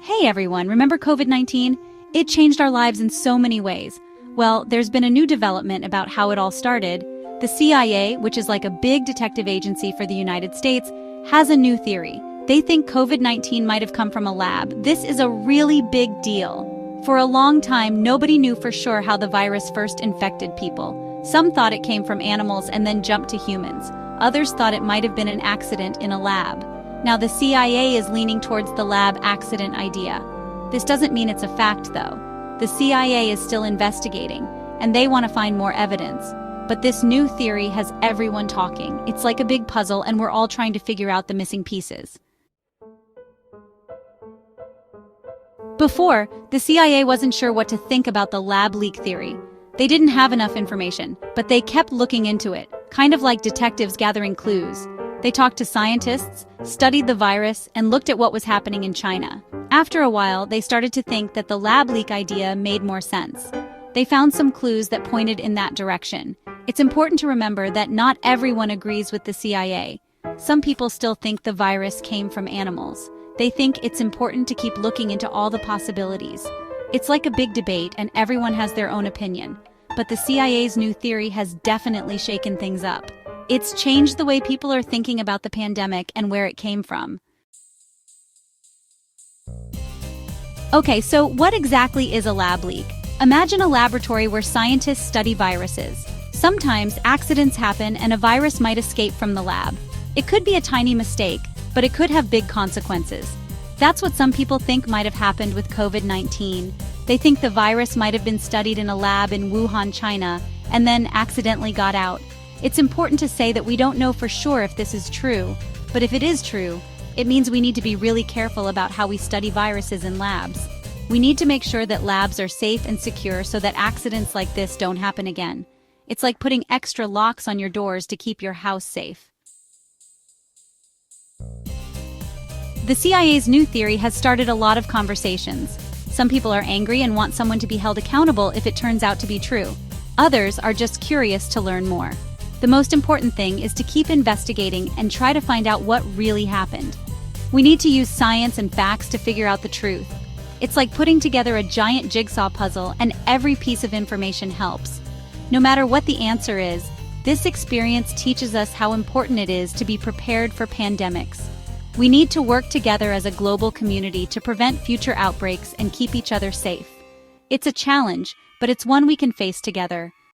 Hey everyone, remember COVID-19? It changed our lives in so many ways. Well, there's been a new development about how it all started. The CIA, which is like a big detective agency for the United States, has a new theory. They think COVID-19 might have come from a lab. This is a really big deal. For a long time, nobody knew for sure how the virus first infected people. Some thought it came from animals and then jumped to humans. Others thought it might have been an accident in a lab. Now the CIA is leaning towards the lab accident idea. This doesn't mean it's a fact, though. The CIA is still investigating, and they want to find more evidence. But this new theory has everyone talking. It's like a big puzzle, and we're all trying to figure out the missing pieces. Before, the CIA wasn't sure what to think about the lab leak theory. They didn't have enough information, but they kept looking into it, kind of like detectives gathering clues. They talked to scientists, studied the virus, and looked at what was happening in China. After a while, they started to think that the lab leak idea made more sense. They found some clues that pointed in that direction. It's important to remember that not everyone agrees with the CIA. Some people still think the virus came from animals. They think it's important to keep looking into all the possibilities. It's like a big debate, and everyone has their own opinion. But the CIA's new theory has definitely shaken things up. It's changed the way people are thinking about the pandemic and where it came from. Okay, so what exactly is a lab leak? Imagine a laboratory where scientists study viruses. Sometimes accidents happen and a virus might escape from the lab. It could be a tiny mistake, but it could have big consequences. That's what some people think might have happened with COVID-19. They think the virus might have been studied in a lab in Wuhan, China, and then accidentally got out. It's important to say that we don't know for sure if this is true, but if it is true, it means we need to be really careful about how we study viruses in labs. We need to make sure that labs are safe and secure so that accidents like this don't happen again. It's like putting extra locks on your doors to keep your house safe. The CIA's new theory has started a lot of conversations. Some people are angry and want someone to be held accountable if it turns out to be true. Others are just curious to learn more. The most important thing is to keep investigating and try to find out what really happened. We need to use science and facts to figure out the truth. It's like putting together a giant jigsaw puzzle, and every piece of information helps. No matter what the answer is, this experience teaches us how important it is to be prepared for pandemics. We need to work together as a global community to prevent future outbreaks and keep each other safe. It's a challenge, but it's one we can face together.